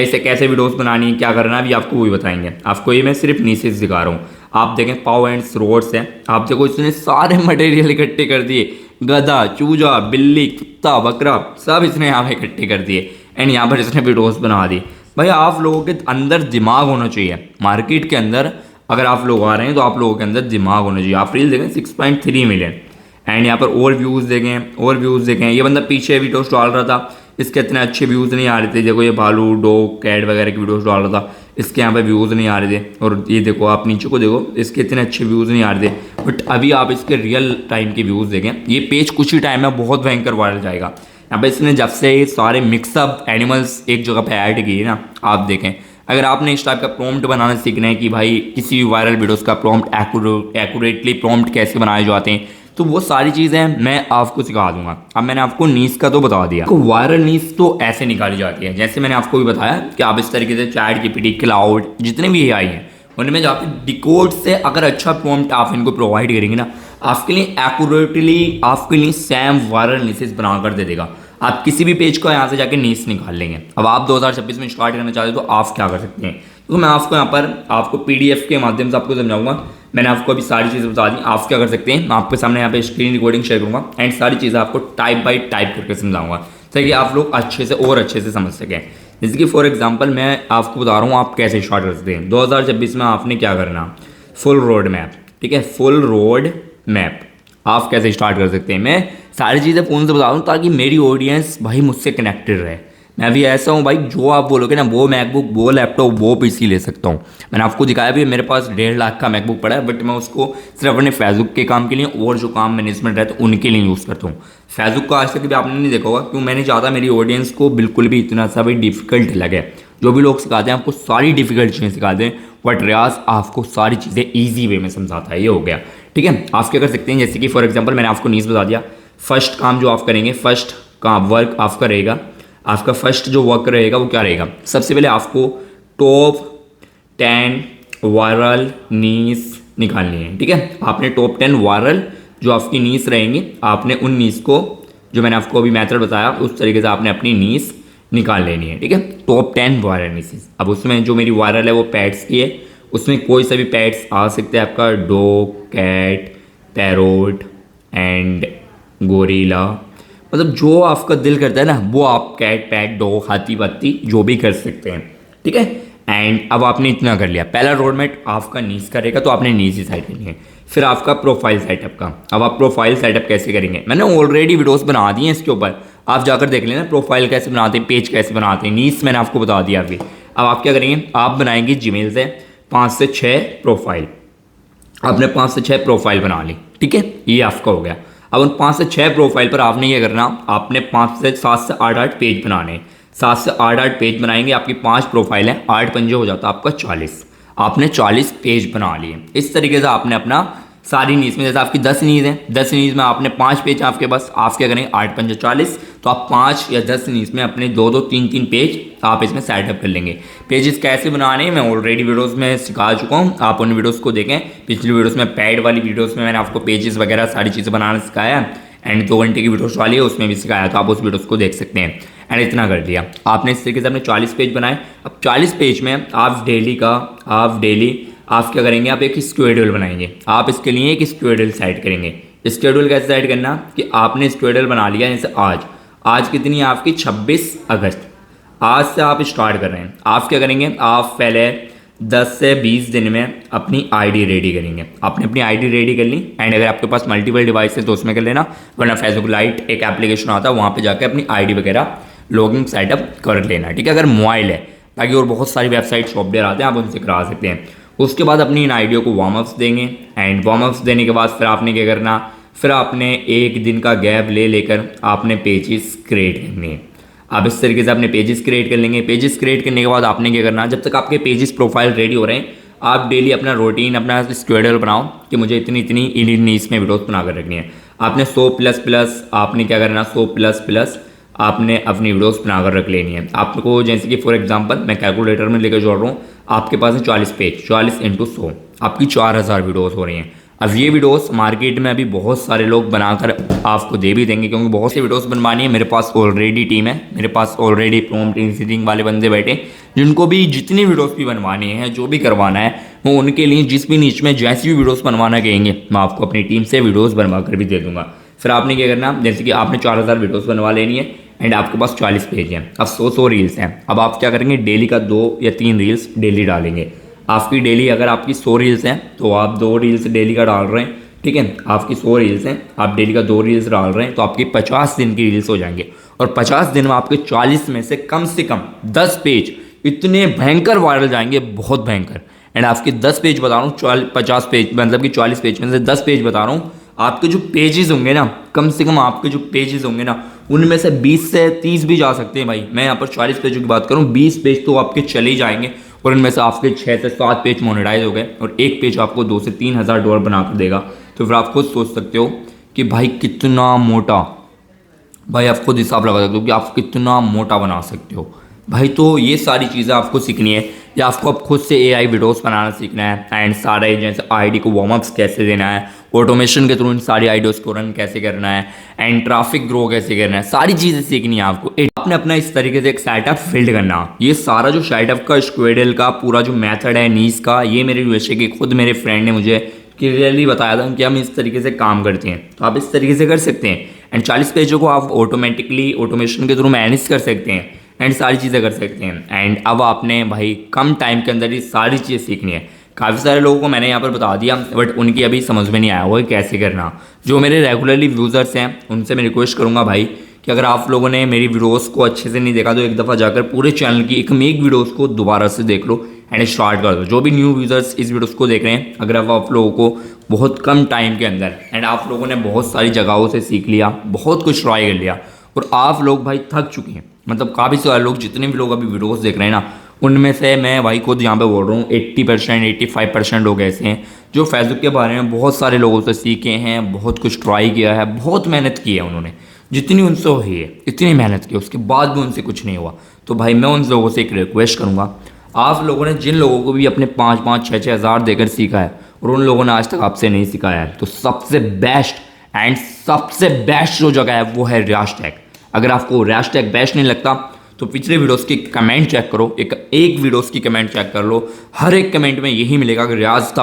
से कैसे वीडियोस बनानी है, क्या करना है, अभी आपको वही बताएंगे। आपको ये मैं सिर्फ नीचे सिखा रहा हूँ। आप देखें पाव एंड रोड्स है, आप देखो इसने सारे मटेरियल इकट्ठे कर दिए, गधा, चूजा, बिल्ली, कुत्ता, बकरा, सब इसने यहाँ पे इकट्ठे कर दिए एंड यहाँ पर इसने वीडियोस बना दी। भाई आप लोगों के अंदर दिमाग होना चाहिए। मार्केट के अंदर अगर आप लोग आ रहे हैं तो आप लोगों के अंदर दिमाग होना चाहिए। आप रील देखें 6.3 मिलियन एंड यहाँ पर और व्यूज़ देखें। ये बंदा पीछे वीडियोस डाल रहा था, इसके इतने अच्छे व्यूज़ नहीं आ रहे थे। देखो ये भालू, डॉग, कैट वगैरह की वीडियोस डाल रहा था, इसके यहाँ पे व्यूज़ नहीं आ रहे थे। और ये देखो आप नीचे को देखो, इसके इतने अच्छे व्यूज़ नहीं आ रहे थे। बट अभी आप इसके रियल टाइम के व्यूज़ देखें, ये पेज कुछ ही टाइम में बहुत भयंकर वायरल जाएगा। यहाँ पे इसने जब से ये सारे मिक्सअप एनिमल्स एक जगह पे ऐड किए ना, आप देखें। अगर आपने इस टाइप का प्रॉम्प्ट बनाना सीखना है कि भाई किसी भी वायरल वीडियोस का प्रॉम्प्ट एक्यूरेटली प्रॉम्प्ट कैसे बनाए जाते हैं, तो वो सारी चीज़ें मैं आपको सिखा दूंगा। अब मैंने आपको नीस का तो बता दिया, तो वायरल नीस तो ऐसे निकाली जाती है जैसे मैंने आपको भी बताया कि आप इस तरीके से चैट जीपीटी, क्लाउड, जितने भी एआई हैं उनमें जाके डिकोड से अगर अच्छा प्रॉम्प्ट आप इनको प्रोवाइड करेंगे ना, आपके लिए एक्यूरेटली आपके लिए सेम वायरल नीसेस बना कर दे देगा। आप किसी भी पेज को यहाँ से जाके नीस निकाल लेंगे। अब आप 2026 में स्टार्ट करना चाहते हो तो आप क्या कर सकते हैं, तो मैं आपको यहाँ पर आपको पीडीएफ के माध्यम से आपको समझाऊंगा। मैंने आपको अभी सारी चीज़ें बता दी, आप क्या कर सकते हैं। मैं आपके सामने यहाँ पे स्क्रीन रिकॉर्डिंग शेयर करूँगा एंड सारी चीज़ें आपको टाइप बाई टाइप करके समझाऊंगा ताकि आप लोग अच्छे से और अच्छे से समझ सकें। जैसे कि फॉर एग्जांपल मैं आपको बता रहा हूँ आप कैसे स्टार्ट कर सकते हैं। 2026 में आपने क्या करना, फुल रोड मैप, ठीक है, फुल रोड मैप आप कैसे स्टार्ट कर सकते हैं। मैं सारी चीज़ें फ़ोन से बता दूँ ताकि मेरी ऑडियंस भाई मुझसे कनेक्टेड रहे। मैं भी ऐसा हूँ भाई, जो आप बोलोगे ना वो मैकबुक, वो लैपटॉप, वो पीसी ले सकता हूँ। मैंने आपको दिखाया भी, मेरे पास 1.5 लाख का मैकबुक पड़ा है, बट मैं उसको सिर्फ अपने फेसबुक के काम के लिए और जो काम मैनेजमेंट रहता है उनके लिए यूज़ करता हूँ। फेसबुक को आज तक भी आपने नहीं देखा होगा, क्यों, मैं नहीं चाहता मेरी ऑडियंस को बिल्कुल भी इतना सा भी डिफिकल्ट लगे। जो भी लोग सिखाते हैं आपको सारी डिफिकल्ट चीज़ें सिखाते हैं, बट रियाज आपको सारी चीज़ें ईजी वे में समझाता है। ये हो गया, ठीक है। आप क्या कर सकते हैं, जैसे कि फॉर एग्जाम्पल मैंने आपको नीज बता दिया। फर्स्ट काम जो आप करेंगे, फर्स्ट का वर्क आपका रहेगा, आपका फर्स्ट जो वर्क रहेगा वो क्या रहेगा, सबसे पहले आपको टॉप 10 वायरल नीस निकालनी है, ठीक है। आपने टॉप 10 वायरल जो आपकी नीस रहेंगी, आपने उन नीस को, जो मैंने आपको अभी मेथड बताया उस तरीके से आपने अपनी नीस निकाल लेनी है, ठीक है। Top 10 viral nieces. अब उसमें जो मेरी वायरल है वो पेट्स की है, उसमें कोई सा भी पेट्स आ सकते हैं आपका, dog, cat, parrot and gorilla, मतलब जो आपका दिल करता है ना वो आप कैट, पैट, डॉग, हाथी वाथी जो भी कर सकते हैं, ठीक है। एंड अब आपने इतना कर लिया, पहला रोड मैप आपका नीस करेगा तो आपने नीस ही साइड करनी है। फिर आपका प्रोफाइल सेटअप का, अब आप प्रोफाइल सेटअप कैसे करेंगे, मैंने ऑलरेडी वीडियोस बना दी हैं इसके ऊपर, आप जाकर देख लेना प्रोफाइल कैसे बनाते हैं, पेज कैसे बनाते हैं, नीस मैंने आपको बता दिया अभी। अब आप क्या करेंगे, आप बनाएंगे जीमेल से 5 से 6 प्रोफाइल, आपने 5 से 6 प्रोफाइल बना ली, ठीक है, ये आपका हो गया। अब उन 5 से 6 प्रोफाइल पर आपने ये करना, आपने 5 से 7 से 8 पेज बनाने, 7 से 8 पेज बनाएंगे। आपकी 5 प्रोफाइल है, 8 पंजे हो जाता है आपका 40, आपने 40 पेज बना लिए। इस तरीके से आपने अपना सारी नीज में, जैसे आपकी 10 नीज है, 10 नीज में आपने 5 पेज आपके पास, आप क्या करेंगे 8 पंजे 40, तो आप 5 या 10 नीज में अपने 2-2, 3-3 पेज आप इसमें सेटअप कर लेंगे। पेजेस कैसे बनाने हैं मैं ऑलरेडी वीडियोस में सिखा चुका हूँ, आप उन वीडियोस को देखें। पिछली वीडियोस में, पैड वाली वीडियोस में मैंने आपको पेजेस वगैरह सारी चीज़ें बनाना सिखाया है, एंड 2 घंटे की वीडियोस वाली है उसमें भी सिखाया, तो आप उस वीडियोस को देख सकते हैं। एंड इतना कर दिया आपने, इस तरीके से अपने 40 पेज बनाए। अब 40 पेज में आप डेली आप क्या करेंगे, आप एक स्केड्यूल बनाएंगे। आप इसके लिए एक स्केड्यूल सेट करेंगे। स्केड्यूल कैसे सेट करना कि आपने स्केड्यूल बना लिया, जैसे आज कितनी है आपकी 26 अगस्त, आज से आप स्टार्ट कर रहे हैं। आप क्या करेंगे, आप पहले 10 से 20 दिन में अपनी आईडी रेडी करेंगे। आपने अपनी आईडी रेडी कर ली, एंड अगर आपके पास मल्टीपल डिवाइस है तो उसमें कर लेना, वरना फेसबुक लाइट एक एप्लीकेशन आता है, वहाँ पे जाकर अपनी आईडी वगैरह लॉगिन सेटअप कर लेना, ठीक है, अगर मोबाइल है। बाकी और बहुत सारी वेबसाइट सॉफ्टवेयर आते हैं, आप उनसे करा सकते हैं। उसके बाद अपनी इन आईडियो को वार्म अप्स देंगे, एंड वार्म अप्स देने के बाद फिर आपने क्या करना, फिर आपने 1 दिन का गैप लेकर आपने पेजेस क्रिएट करने हैं। आप इस तरीके से अपने पेजेस क्रिएट कर लेंगे। पेजेस क्रिएट करने के बाद आपने क्या करना, जब तक आपके पेजेस प्रोफाइल रेडी हो रहे हैं, आप डेली अपना रूटीन, अपना स्केड्यूल बनाओ कि मुझे इतनी नीस में वीडियोस बना कर रखनी है। आपने 100++, आपने क्या करना 100++, आपने अपनी वीडियोस बनाकर रख लेनी है। आपको जैसे कि फॉर एग्जांपल मैं कैलकुलेटर में लेकर जोड़ रहा हूँ, आपके पास है 40 पेज, 40 इंटू 100, आपकी 4000 वीडियोस हो रही हैं। अब ये वीडियोस मार्केट में अभी बहुत सारे लोग बनाकर आपको दे भी देंगे, क्योंकि बहुत सी वीडियोस बनवानी है। मेरे पास ऑलरेडी टीम है, मेरे पास ऑलरेडी प्रॉम्प्ट इंजीनियरिंग वाले बंदे बैठे, जिनको भी जितनी वीडियोस भी बनवानी है, जो भी करवाना है, वो उनके लिए जिस भी नीच में जैसी भी वीडियोस बनवाना कहेंगे, मैं आपको अपनी टीम से वीडियोस बनवा कर भी दे दूंगा। फिर आपने क्या करना, जैसे कि आपने 4000 वीडियोस बनवा लेनी है एंड आपके पास 40 पेज हैं, अब 100 रील्स हैं। अब आप क्या करेंगे, डेली का 2 या 3 रील्स डेली डालेंगे। आपकी डेली अगर आपकी 100 रील्स हैं तो आप 2 रील्स डेली का डाल रहे हैं, ठीक है। आपकी 100 रील्स हैं, आप डेली का 2 रील्स डाल रहे हैं, तो आपकी 50 दिन की रील्स हो जाएंगे। और 50 दिन में आपके 40 में से कम 10 पेज इतने भयंकर वायरल जाएंगे, बहुत भयंकर। एंड आपके 10 पेज बता रहा हूँ, 50 पेज मतलब कि 40 पेज में से 10 पेज बता रहा हूँ, आपके जो पेजेस होंगे ना, कम से कम आपके जो पेजेस होंगे ना, उनमें से 20 से 30 भी जा सकते हैं भाई। मैं यहाँ पर 40 पेजों की बात करूँ, 20 पेज तो आपके चले ही जाएंगे, और इनमें से आपके 6 से 7 पेज मोनेटाइज हो गए, और एक पेज आपको 2 से 3 हज़ार डॉलर बना कर देगा। तो फिर आप खुद सोच सकते हो कि भाई कितना मोटा, भाई आप खुद हिसाब लगा सकते हो कि आप कितना मोटा बना सकते हो भाई। तो ये सारी चीज़ें आपको सीखनी है, या आपको अब खुद से AI वीडियोस बनाना सीखना है, एंड सारे जैसे आईडी को वार्म अप्स कैसे देना है, ऑटोमेशन के थ्रू इन सारी आईडियोस को रन कैसे करना है, एंड ट्रैफिक ग्रो कैसे करना है, सारी चीज़ें सीखनी है आपको। आपने अपना इस तरीके से एक सेटअप बिल्ड करना। ये सारा जो सेटअप का स्क्वेडल का पूरा जो मेथड है नीस का, ये मेरे यूएसए के खुद मेरे फ्रेंड ने मुझे क्लियरली बताया था कि हम इस तरीके से काम करते हैं, तो आप इस तरीके से कर सकते हैं। एंड 40 पेजों को आप ऑटोमेटिकली ऑटोमेशन के थ्रू मैनेज कर सकते हैं, एंड सारी चीज़ें कर सकते हैं। एंड अब आपने भाई कम टाइम के अंदर ये सारी चीज़ें सीखनी है। काफ़ी सारे लोगों को मैंने यहाँ पर बता दिया, बट उनकी अभी समझ में नहीं आया वो कैसे करना। जो मेरे रेगुलरली यूज़र्स हैं उनसे मैं रिक्वेस्ट करूँगा भाई कि अगर आप लोगों ने मेरी वीडियोस को अच्छे से नहीं देखा तो एक दफ़ा जाकर पूरे चैनल की एक वीडियोस को दोबारा से देख लो एंड स्टार्ट कर दो। जो भी न्यू यूज़र्स इस वीडियोस को देख रहे हैं, अगर अब आप लोगों को बहुत कम टाइम के अंदर, एंड आप लोगों ने बहुत सारी जगहों से सीख लिया, बहुत कुछ ट्राई कर लिया, और आप लोग भाई थक चुके हैं, मतलब काफ़ी सारे लोग, जितने भी लोग अभी वीडियोस देख रहे हैं ना, उनमें से मैं भाई खुद यहाँ पे बोल रहा हूँ 80% 85% लोग ऐसे हैं जो फेसबुक के बारे में बहुत सारे लोगों से सीखे हैं, बहुत कुछ ट्राई किया है, बहुत मेहनत की है उन्होंने, जितनी उनसे हुई है इतनी मेहनत की, उसके बाद भी उनसे कुछ नहीं हुआ। तो भाई मैं उन लोगों से एक रिक्वेस्ट करूँगा, आप लोगों ने जिन लोगों को भी अपने 5-5 6-6 हज़ार देकर सीखा है और उन लोगों ने आज तक आपसे नहीं सिखाया है, तो सबसे बेस्ट जो जगह है वो है रियाज टैग। अगर आपको रियाज टैग बेस्ट नहीं लगता तो पिछले वीडियोस की कमेंट चेक करो, एक वीडियोस की कमेंट चेक कर लो, हर एक कमेंट में यही मिलेगा कि Riyaz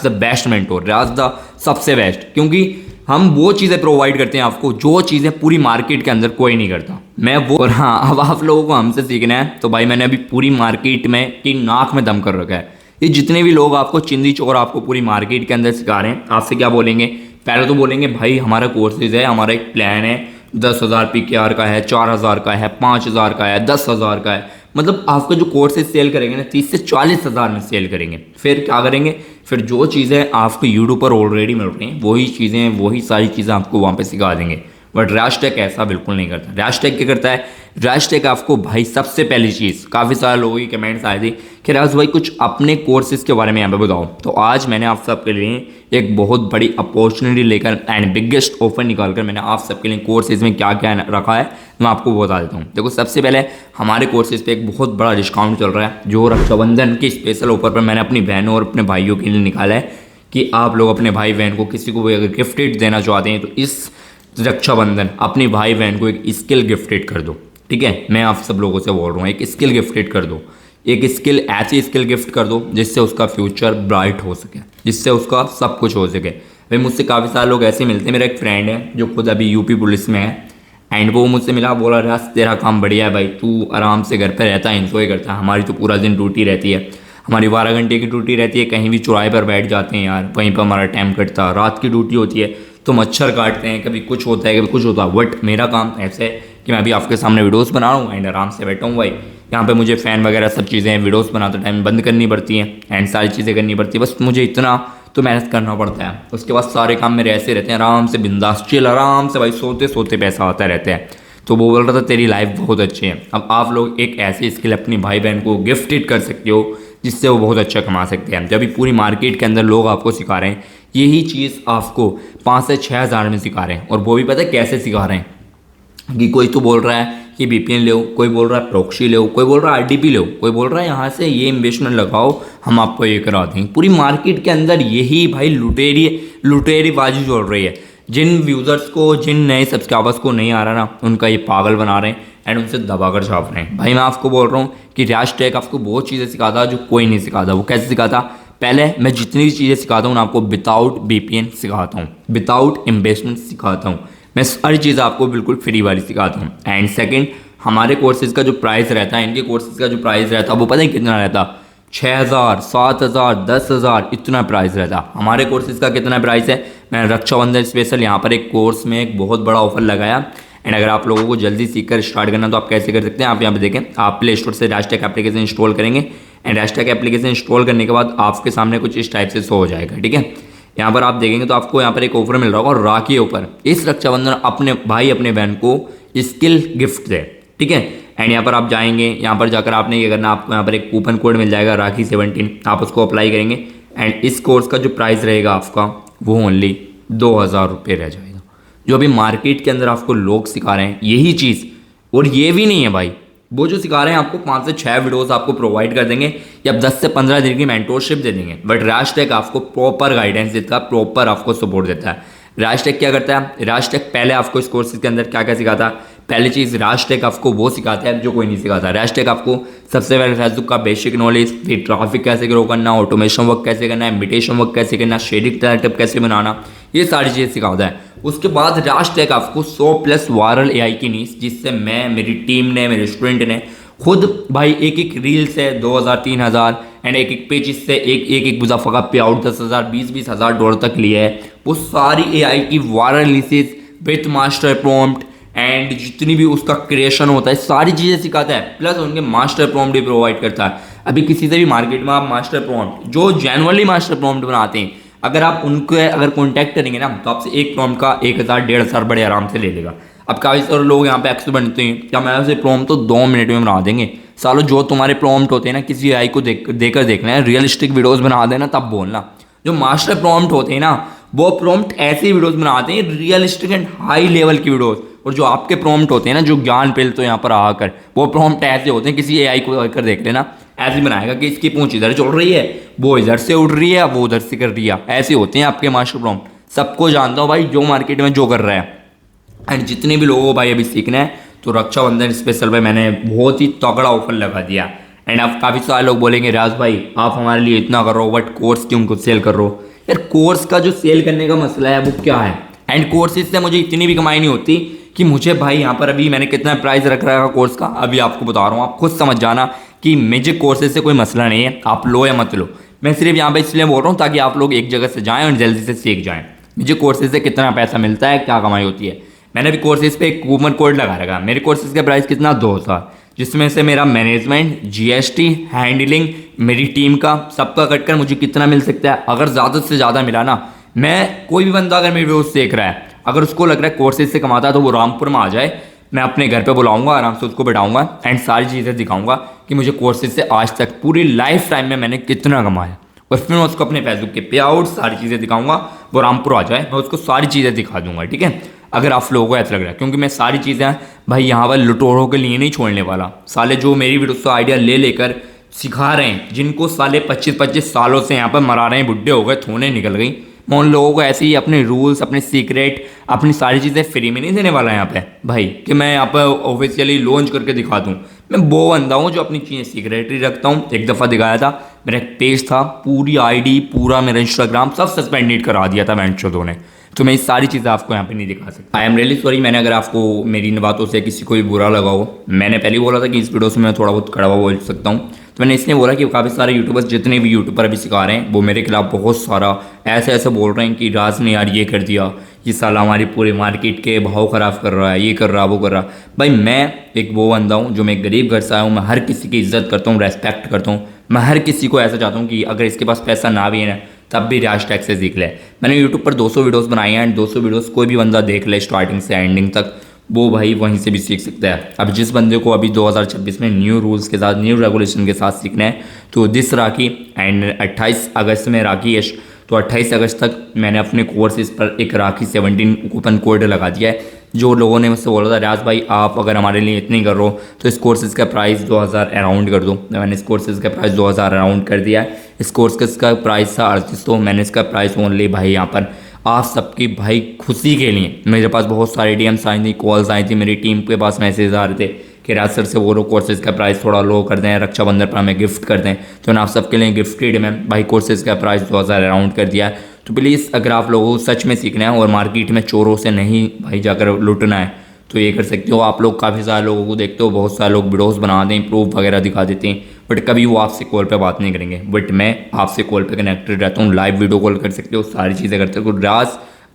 the best mentor, Riyaz the सबसे बेस्ट। क्योंकि हम वो चीज़ें प्रोवाइड करते हैं आपको जो चीज़ें पूरी मार्केट के अंदर कोई नहीं करता, मैं वो। और हाँ, अब आप लोगों को हमसे सीखना है तो भाई मैंने अभी पूरी मार्केट में की नाक में दम कर रखा है। ये जितने भी लोग आपको चिंदी चोर आपको पूरी मार्केट के अंदर सिखा रहे हैं, आपसे क्या बोलेंगे, पहले तो बोलेंगे भाई हमारा कोर्सेज है, हमारा एक प्लान है, 10,000 PKR का है, 4,000 का है, 5,000 का है, 10,000 का है। मतलब आपका जो कोर्सेज सेल करेंगे ना 30 से 40 हज़ार में सेल करेंगे। फिर क्या करेंगे, फिर जो चीज़ें आपको यूट्यूब पर ऑलरेडी मिल रही हैं वही चीज़ें, वही सारी चीज़ें आपको वहाँ पे सिखा देंगे। बट रियाज टैग ऐसा बिल्कुल नहीं करता। रियाज टैग क्या करता है, रियाज टैग आपको भाई सबसे पहली चीज़, काफ़ी सारे लोगों की कमेंट्स आए थे कि राज भाई कुछ अपने कोर्सेज के बारे में यहाँ पे बताओ। तो आज मैंने आप सबके लिए एक बहुत बड़ी अपॉर्चुनिटी लेकर एंड बिगेस्ट ऑफर निकालकर मैंने आप सबके लिए कोर्सेज में क्या क्या रखा है मैं आपको बता देता हूँ। देखो, सबसे पहले हमारे कोर्सेज पे एक बहुत बड़ा डिस्काउंट चल रहा है जो रक्षाबंधन के स्पेशल ऑफर पर मैंने अपनी बहनों और अपने भाइयों के लिए निकाला है कि आप लोग अपने भाई बहन को किसी को भी अगर गिफ्टेड देना चाहते हैं तो इस रक्षाबंधन अपनी भाई बहन को एक स्किल गिफ्टेड कर दो। ठीक है, मैं आप सब लोगों से बोल रहा हूँ, एक स्किल गिफ्टेड कर दो, एक स्किल, ऐसी स्किल गिफ्ट कर दो जिससे उसका फ्यूचर ब्राइट हो सके, जिससे उसका सब कुछ हो सके। भाई मुझसे काफ़ी सारे लोग ऐसे मिलते हैं। मेरा एक फ्रेंड है जो खुद अभी यूपी पुलिस में है, एंड वो मुझसे मिला, बोला राज तेरा काम बढ़िया है भाई, तू आराम से घर पर रहता है, इंजॉय करता है, हमारी तो पूरा दिन ड्यूटी रहती है, हमारी 12 घंटे की ड्यूटी रहती है, कहीं भी चौराहे पर बैठ जाते हैं यार, वहीं पर हमारा टाइम कटता है, रात की ड्यूटी होती है तो मच्छर काटते हैं, कभी कुछ होता है कभी कुछ होता है। बट मेरा काम ऐसे है कि मैं अभी आपके सामने वीडियोस बना रहा हूँ एंड आराम से बैठा हूँ भाई, यहाँ पे मुझे फ़ैन वगैरह सब चीज़ें वीडियोस बनाते टाइम बंद करनी पड़ती हैं एंड सारी चीज़ें करनी पड़ती है, बस मुझे इतना तो मेहनत करना पड़ता है। उसके बाद सारे काम मेरे ऐसे रहते हैं, आराम से बिंदास चिल, आराम से भाई सोते सोते पैसा आता रहता है। तो वो बोल रहा था तेरी लाइफ बहुत अच्छी है। अब आप लोग एक ऐसी स्किल अपनी भाई बहन को गिफ्टेड कर सकते हो जिससे वो बहुत अच्छा कमा सकते हैं। जब भी पूरी मार्केट के अंदर लोग आपको सिखा रहे हैं यही चीज़ आपको 5 से 6 हज़ार में सिखा रहे हैं, और वो भी पता है कैसे सिखा रहे हैं। कि कोई तो बोल रहा है कि बीपीएन लो, कोई बोल रहा है प्रॉक्सी लो, कोई बोल रहा है आरडीपी लो, कोई बोल रहा है यहाँ से ये इन्वेस्टमेंट लगाओ हम आपको ये करा देंगे। पूरी मार्केट के अंदर यही भाई लुटेरी बाजी चल रही है। जिन यूज़र्स को, जिन नए सब्सक्राइबर्स को नहीं आ रहा ना, उनका ये पागल बना रहे हैं एंड उनसे दबा कर छाप रहे हैं। भाई मैं आपको बोल रहा हूँ कि राज टेक आपको बहुत चीज़ें सिखाता जो कोई नहीं सिखाता। वो कैसे सिखाता? पहले मैं जितनी भी चीज़ें सिखाता हूँ ना आपको विदाउट बीपीएन सिखाता हूँ, विदाउट इन्वेस्टमेंट सिखाता हूँ। मैं सारी चीज़ आपको बिल्कुल फ्री वाली सिखाता हूँ। एंड सेकंड, हमारे कोर्सेज़ का जो प्राइस रहता है, इनके कोर्सेज़ का जो प्राइस रहता है वो पता है कितना रहता? 6,000, 7,000, 10,000 इतना प्राइस रहता। हमारे कोर्सेज़ का कितना प्राइस है? मैंने रक्षाबंधन स्पेशल यहाँ पर एक कोर्स में एक बहुत बड़ा ऑफर लगाया। एंड अगर आप लोगों को जल्दी सीखकर स्टार्ट करना तो आप कैसे कर सकते हैं? आप यहाँ पे देखें, आप प्ले स्टोर से राज टेक एप्लीकेशन इंस्टॉल करेंगे and Raj tech application install करने के बाद आपके सामने कुछ इस टाइप से शो हो जाएगा। ठीक है, यहाँ पर आप देखेंगे तो आपको यहाँ पर एक ऑफर मिल रहा होगा राखी ऊपर। इस रक्षाबंधन अपने भाई अपने बहन को स्किल गिफ्ट दे। ठीक है, एंड यहाँ पर आप जाएंगे, यहाँ पर जाकर आपने ये करना, आपको यहाँ पर एक कूपन कोड मिल जाएगा राखी 17, आप उसको अप्लाई करेंगे एंड इस कोर्स का जो प्राइस रहेगा आपका वो ओनली 2,000 रुपये रह जाएगा। जो अभी मार्केट के अंदर आपको लोग सिखा रहे हैं यही चीज़, और ये भी नहीं है भाई, वो जो सिखा रहे हैं आपको 5 से 6 वीडियोस आपको प्रोवाइड कर देंगे या 10 से 15 दिन की मेंटोरशिप दे देंगे, बट राज टेक आपको प्रॉपर गाइडेंस देता है, प्रॉपर आपको सपोर्ट देता है। राज टेक क्या करता है? राज टेक पहले आपको इस कोर्सेज के अंदर क्या क्या सिखाता है? पहली चीज़, राज टेक आपको वो सिखाता है जो कोई नहीं सिखाता। राज टेक आपको सबसे पहले फेसबुक का बेसिक नॉलेज, फिर ट्रैफिक कैसे ग्रो करना, ऑटोमेशन वर्क कैसे करना है, इमिटेशन वर्क कैसे करना, शेडिंग सेटअप कैसे बनाना, ये सारी चीज़ें सिखाता है। उसके बाद राज टेक आपको 100+ वायरल एआई की नीड्स, जिससे मैं, मेरी टीम ने, मेरे स्टूडेंट ने खुद भाई एक एक रील से 2,000 3,000 एंड एक एक पेजेस से एक मुजाफा का पे आउट 10,000 20 हज़ार डॉलर तक लिया है। वो सारी एआई की viral nieces with master prompt and जितनी भी उसका क्रिएशन होता है सारी चीज़ें सिखाता है, प्लस उनके मास्टर प्रॉम्प्ट भी प्रोवाइड करता है। अभी किसी से भी मार्केट में आप मास्टर प्रॉम्प्ट, जो जेनुअनली मास्टर प्रॉम्प्ट बनाते हैं, अगर आप उनके अगर कॉन्टैक्ट करेंगे ना तो आपसे एक प्रॉम्प्ट का 1,000 1,500 बड़े आराम से ले लेगा। अब काफ़ी सारे लोग यहाँ पे एक्सपर्ट बनते हैं, क्या मैं उसे प्रॉम्प्ट तो 2 मिनट में बना देंगे। सालों जो तुम्हारे प्रॉम्प्ट होते हैं ना, किसी एआई को देकर देखना है, रियलिस्टिक वीडियोस बना देना तब बोलना। जो मास्टर प्रॉम्प्ट होते हैं ना, वो प्रॉम्प्ट ऐसे वीडियोस बनाते हैं रियलिस्टिक एंड हाई लेवल की वीडियोस, और जो आपके प्रॉम्प्ट होते हैं ना, जो ज्ञान पेल तो यहाँ पर आकर, वो प्रॉम्प्ट ऐसे होते हैं, किसी एआई को कर देख लेना, ऐसे ही बनाएगा कि इसकी पूंछ इधर चल रही है, वो इधर से उड़ रही है, वो उधर से कर रही है। ऐसे होते हैं आपके मास्टर प्रॉम्प्ट। सबको जानता हूँ भाई जो मार्केट में जो कर रहा है। एंड जितने भी लोगों को भाई अभी सीखना है तो रक्षाबंधन स्पेशल पे मैंने बहुत ही तगड़ा ऑफर लगा दिया। एंड अब काफ़ी सारे लोग बोलेंगे राज भाई आप हमारे लिए इतना कर रहे हो, बट कोर्स क्यों कुछ सेल कर रहे हो? यार कोर्स का जो सेल करने का मसला है वो क्या है? एंड कोर्सेज से मुझे इतनी भी कमाई नहीं होती कि मुझे भाई यहाँ पर अभी मैंने कितना प्राइस रख रहा है कोर्स का, अभी आपको बता रहा हूँ, आप खुद समझ जाना कि मुझे कोर्सेज से कोई मसला नहीं है, आप लो या मत लो। मैं सिर्फ यहाँ पर इसलिए बोल रहा हूँ ताकि आप लोग एक जगह से जाएँ और जल्दी से सीख जाएँ। मुझे कोर्सेज से कितना पैसा मिलता है, क्या कमाई होती है। मैंने भी कोर्सेज पे एक कूपन कोड लगा रखा। मेरे कोर्सेज का प्राइस कितना? 2,000, जिसमें से मेरा मैनेजमेंट, जीएसटी, हैंडलिंग, मेरी टीम का सबका कटकर मुझे कितना मिल सकता है? अगर ज़्यादा से ज़्यादा मिला ना, मैं कोई भी बंदा अगर मेरी वीडियो देख रहा है, अगर उसको लग रहा है कोर्सेज से कमाता है तो वो रामपुर में आ जाए, मैं अपने घर पे बुलाऊंगा, आराम से उसको बैठाऊंगा एंड सारी चीज़ें दिखाऊंगा कि मुझे कोर्सेज से आज तक पूरी लाइफ टाइम में मैंने कितना कमाया। और फिर मैं उसको अपने फेसबुक के पे आउट सारी चीज़ें दिखाऊंगा, वो रामपुर आ जाए, मैं उसको सारी चीज़ें दिखा दूंगा। ठीक है, अगर आप लोगों को ऐसा लग रहा है, क्योंकि मैं सारी चीज़ें भाई यहाँ पर लुटोरों के लिए नहीं छोड़ने वाला। साले जो मेरी वीडियो से आइडिया ले लेकर सिखा रहे हैं, जिनको साले 25-25 सालों से यहाँ पर मरा रहे हैं, बुढ़े हो गए, थोने निकल गई, मैं उन लोगों को ऐसे ही अपने रूल्स, अपने सीक्रेट, अपनी सारी चीज़ें फ्री में नहीं देने वाला यहाँ पे भाई, कि मैं यहाँ पर ऑफिशियली लॉन्च करके दिखा दूँ। मैं वो बंदा हूँ जो अपनी चीज़ें सीक्रेटली रखता हूँ। एक दफ़ा दिखाया था, मेरा एक पेज था, पूरी आईडी, पूरा मेरा इंस्टाग्राम सब सस्पेंडेड करा दिया था वेंचर ने, तो मैं ये सारी चीज़ें आपको यहाँ पे नहीं दिखा सकता। आई एम रियली सॉरी, मैंने अगर आपको मेरी इन बातों से किसी को भी बुरा लगा हो। मैंने पहले बोला था कि इस वीडियो से मैं थोड़ा बहुत कड़वा बोल सकता हूँ, तो मैंने इसलिए बोला कि काफ़ी सारे यूट्यूबर्स, जितने भी यूट्यूबर अभी सिखा रहे हैं, वो मेरे खिलाफ बहुत सारा ऐसे बोल रहे हैं कि राज ने यार ये कर दिया, ये साला हमारी पूरी मार्केट के भाव ख़राब कर रहा है, ये कर रहा, वो कर रहा। भाई मैं एक वो बंदा हूँ जो, मैं एक गरीब घर से आया हूँ, मैं हर किसी की इज्जत करता हूँ, रेस्पेक्ट करता हूँ। मैं हर किसी को ऐसा चाहता हूँ कि अगर इसके पास पैसा ना भी है ना, तब भी राज टेक से सीख ले। मैंने यूट्यूब पर 200 वीडियोस बनाई हैं एंड 200 वीडियोस कोई भी बंदा देख ले स्टार्टिंग से एंडिंग तक, वो भाई वहीं से भी सीख सकता है। अब जिस बंदे को अभी 2026 में न्यू रूल्स के साथ, न्यू रेगुलेशन के साथ सीखना है, तो दिस राखी एंड 28 अगस्त में राखी है, तो 28 अगस्त तक मैंने अपने कोर्सेज पर एक राखी 17 कूपन कोड लगा दिया है, जो लोगों ने मुझसे बोला था रियाज भाई आप अगर हमारे लिए इतनी कर रहे हो तो इस कोर्सेज़ का प्राइस 2000 अराउंड कर दो। मैंने इस कोर्सेज़ का प्राइस 2000 अराउंड कर दिया है। इस कोर्स का प्राइस था 3800, मैंने इसका प्राइस ओनली भाई यहाँ पर आप सबकी भाई खुशी के लिए, मेरे पास बहुत सारे डीएम्स आई थी, कॉल्स आई थी, मेरी टीम के पास मैसेज आ रहे थे कि राज सर से बोलो कोर्सेज़ का प्राइस थोड़ा लो कर दें, रक्षाबंधन पर हमें गिफ्ट कर दें। तो मैं आप सबके लिए गिफ्टेड में भाई कोर्सेज़ का प्राइस 2000 अराउंड कर दिया है। तो प्लीज़ अगर आप लोगों को सच में सीखना है और मार्केट में चोरों से नहीं भाई जाकर लुटना है तो ये कर सकते हो। आप लोग काफ़ी सारे लोगों को देखते हो, बहुत सारे लोग वीडियोस बना दें, प्रूफ वगैरह दिखा देते हैं, बट कभी वो आपसे कॉल पे बात नहीं करेंगे। बट मैं आपसे कॉल पे कनेक्टेड रहता हूँ, लाइव वीडियो कॉल कर सकते हो, सारी चीज़ें करते हो। राज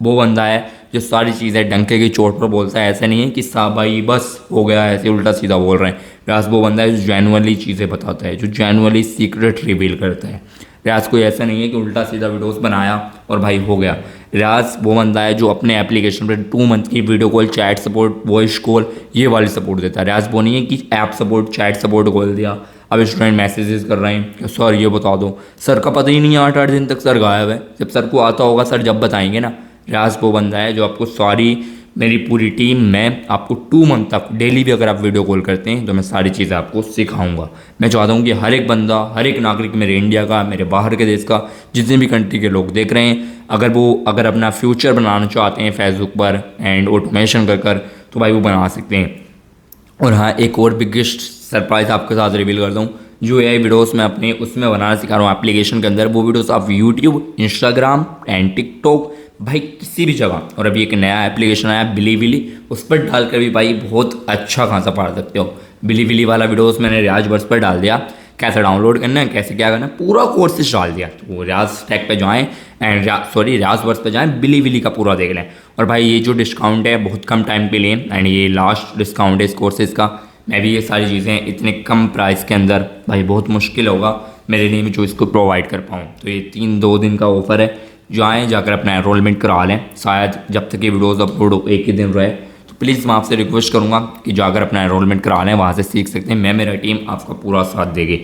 वो बंदा है जो सारी चीज़ें डंके की चोट पर बोलता है, ऐसा नहीं है कि साहब भाई बस हो गया ऐसे उल्टा सीधा बोल रहे हैं। राज वो बंदा है जो जेनुअनली चीज़ें बताता है, जो जेनुअनली सीक्रेट रिवील करता है। रियाज कोई ऐसा नहीं है कि उल्टा सीधा वीडियोस बनाया और भाई हो गया। रियाज वो बंदा है जो अपने एप्लीकेशन पर 2 मंथ की video call, chat support, voice call ये वाली सपोर्ट देता है। रियाज वो नहीं है कि ऐप सपोर्ट, चैट सपोर्ट खोल दिया, अब स्टूडेंट मैसेजेस कर रहे हैं कि सर ये बता दो, सर का पता ही नहीं है 8-8 दिन तक सर गायब है। जब सर को आता होगा सर जब बताएंगे ना। रियाज वो बंदा है जो आपको सारी, मेरी पूरी टीम में आपको 2 मंथ तक डेली भी अगर आप वीडियो कॉल करते हैं तो मैं सारी चीज़ें आपको सिखाऊंगा। मैं चाहता हूँ कि हर एक बंदा, हर एक नागरिक मेरे इंडिया का, मेरे बाहर के देश का, जितने भी कंट्री के लोग देख रहे हैं, अगर अपना फ्यूचर बनाना चाहते हैं फेसबुक पर एंड ऑटोमेशन कर तो भाई वो बना सकते हैं। और हाँ, एक और बिगेस्ट सरप्राइज़ आपके साथ रिवील कर दूँ, जो एआई वीडियोस मैं अपने उसमें बनाना सिखा रहा हूँ एप्लीकेशन के अंदर। वो वीडियोस आप यूट्यूब, इंस्टाग्राम एंड टिकटॉक भाई किसी भी जगह, और अभी एक नया एप्लीकेशन आया बिलीविली, उस पर डालकर भी भाई बहुत अच्छा खासा पढ़ सकते हो। बिलीविली वाला वीडियोस मैंने रियाज वर्स पर डाल दिया, कैसे डाउनलोड करना है, कैसे क्या करना है, पूरा कोर्सेज डाल दिया। तो वो रियाज टेक पे जाएँ एंड रियाज वर्स पे जाएँ, बिलीविली का पूरा देख लें। और भाई ये जो डिस्काउंट है बहुत कम टाइम के लिए एंड ये लास्ट डिस्काउंट है इस कोर्सेज़ का। मैं भी ये सारी चीज़ें इतने कम प्राइस के अंदर भाई बहुत मुश्किल होगा मेरे लिए भी जो इसको प्रोवाइड कर पाऊँ। तो ये 2 दिन का ऑफर है, जो आएँ जाकर अपना एनरोलमेंट करा लें। शायद जब तक ये वीडियोज़ अपलोड हो एक ही दिन रहे, तो प्लीज़ मैं आपसे रिक्वेस्ट करूँगा कि जाकर अपना एनरोलमेंट करा लें, वहाँ से सीख सकते हैं। मैं, मेरा टीम आपका पूरा साथ देगी।